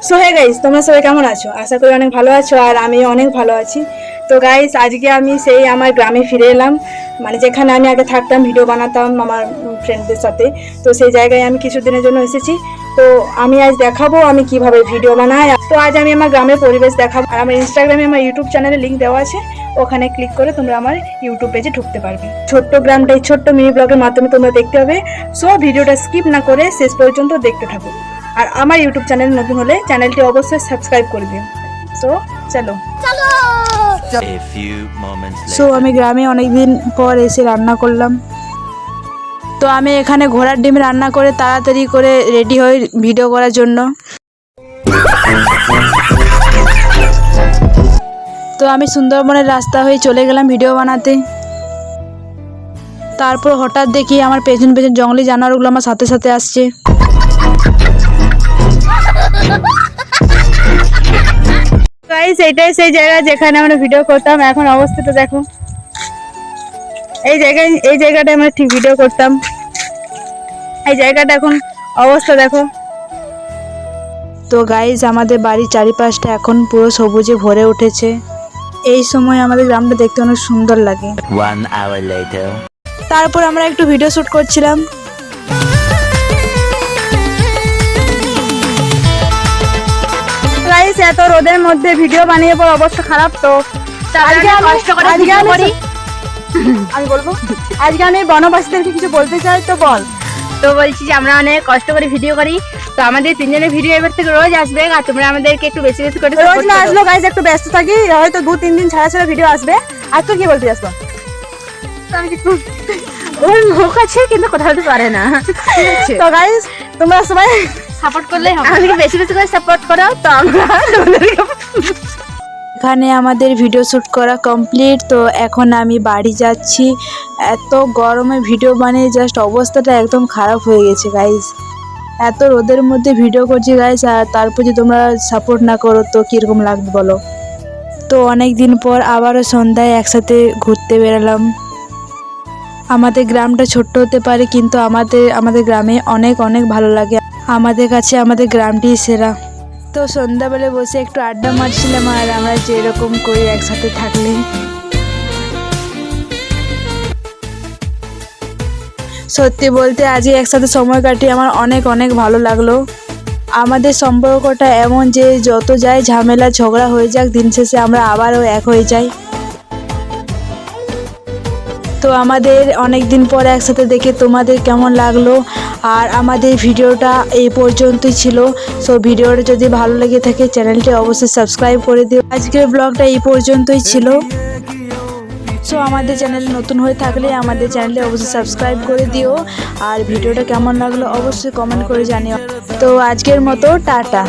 So hey guys, তোমরা সবাই কেমন আছো? আশা করি অনেক ভালো আছো, আর আমি অনেক ভালো আছি। তো গাইস, আজকে আমি সেই আমার গ্রামে ফিরে এলাম, মানে যেখানে আমি আগে থাকতাম, ভিডিও বানাতাম আমার ফ্রেন্ডদের সাথে। তো সেই জায়গায় আমি কিছুদিনের জন্য এসেছি। তো আমি আজ দেখাবো আমি কিভাবে ভিডিও বানাই। তো আজ আমি আমার গ্রামের পরিবেশ দেখাবো। আর আমার ইনস্টাগ্রামে আমার ইউটিউব চ্যানেলে লিঙ্ক দেওয়া আছে, ওখানে ক্লিক করে তোমরা আমার ইউটিউব পেজে ঢুকতে পারবে। ছোট্ট গ্রামটাই ছোট্ট মিনি ব্লগের মাধ্যমে তোমরা দেখতে হবে। সো ভিডিওটা স্কিপ না করে শেষ পর্যন্ত দেখতে থাকো। আর আমার ইউটিউব চ্যানেল নতুন হলে চ্যানেলটি অবশ্যই সাবস্ক্রাইব করে দিও। সো চলো। সো আমি গ্রামে অনেকদিন পর এসে রান্না করলাম। তো আমি এখানে ঘোড়ার ডিম রান্না করে তাড়াতাড়ি করে রেডি হই ভিডিও করার জন্য। তো আমি সুন্দরবনের রাস্তা হয়ে চলে গেলাম ভিডিও বানাতে। তারপর হঠাৎ দেখি আমার পেছন পেছন জঙ্গলি জানোয়ারগুলো আমার সাথে সাথে আসছে। গাইস, এইটাই সেই জায়গা যেখানে আমরা ভিডিও করতাম। এখন অবস্থাটা দেখো, এই জায়গাটায় আমরা ঠিক ভিডিও করতাম। এই জায়গাটা এখন অবস্থা দেখো। তো গাইস, আমাদের বাড়ির চারিপাশটা এখন পুরো সবুজে ভরে উঠেছে। এই সময় আমাদের গ্রামটা দেখতে অনেক সুন্দর লাগে। 1 hour later. তারপর আমরা একটু ভিডিও শুট করছিলাম। গাইস, এত রোদের মধ্যে ভিডিও বানিয়ে পর অবস্থা খারাপ। তো আজকে আমি বলবো, আজকে আমি বনবাসীদেরকে কিছু বলতে চাই। তো বল। তো বলছি যে আমরা অনেক কষ্ট করে ভিডিও করি, তো আমাদের তিনজনের ভিডিও এবার থেকে রোজ আসবে, আর তোমরা আমাদেরকে একটু বেশি বেশি করে রোজ না আসলো গাইস, একটু ব্যস্ত থাকি, হয়তো 2-3 দিন ছাড়া ছাড়া ভিডিও আসবে। আর তুই কি বলতে আসবো? ওর মুখ আছে কিন্তু কথা বলতে পারে না। তো গাইস, তোমরা সবাই সাপোর্ট করলে আমাদেরকে বেশি বেশি করে সাপোর্ট করো। তো আমরা এখানে আমাদের ভিডিও শ্যুট করা কমপ্লিট। তো এখন আমি বাড়ি যাচ্ছি। এত গরমে ভিডিও বানিয়ে জাস্ট অবস্থাটা একদম খারাপ হয়ে গেছে গাইস। এত রোদের মধ্যে ভিডিও করছি গাইস, আর তারপর যদি তোমরা সাপোর্ট না করো তো কীরকম লাগবে বলো। তো অনেক দিন পর আবারও সন্ধ্যায় একসাথে ঘুরতে বেরোলাম। আমাদের গ্রামটা ছোট্ট হতে পারে, কিন্তু আমাদের গ্রামে অনেক অনেক ভালো লাগে। আমাদের কাছে আমাদের গ্রামটি সেরা। তো সন্ধ্যাবেলা বসে একটু আড্ডা মারছিলাম, আর আমরা যেরকম করি একসাথে থাকলে। সত্যি বলতে আজকে একসাথে সময় কাটিয়ে আমার অনেক অনেক ভালো লাগলো। আমাদের সম্পর্কটা এমন যে যত যাই ঝামেলা ঝগড়া হয়ে যাক, দিন শেষে আমরা আবারও এক হয়ে যাই। তো আমাদের অনেক দিন পর একসাথে দেখে তোমাদের কেমন লাগলো? আর আমাদের ভিডিওটা এই পর্যন্তই ছিল। সো ভিডিওটা যদি ভালো লেগে থাকে চ্যানেলটি অবশ্যই সাবস্ক্রাইব করে দিও। আজকের ব্লগটা এই পর্যন্তই ছিল। সো আমাদের চ্যানেল নতুন হয়ে থাকলে আমাদের চ্যানেলটি অবশ্যই সাবস্ক্রাইব করে দিও। আর ভিডিওটা কেমন লাগলো অবশ্যই কমেন্ট করে জানিও। তো আজকের মতো টাটা।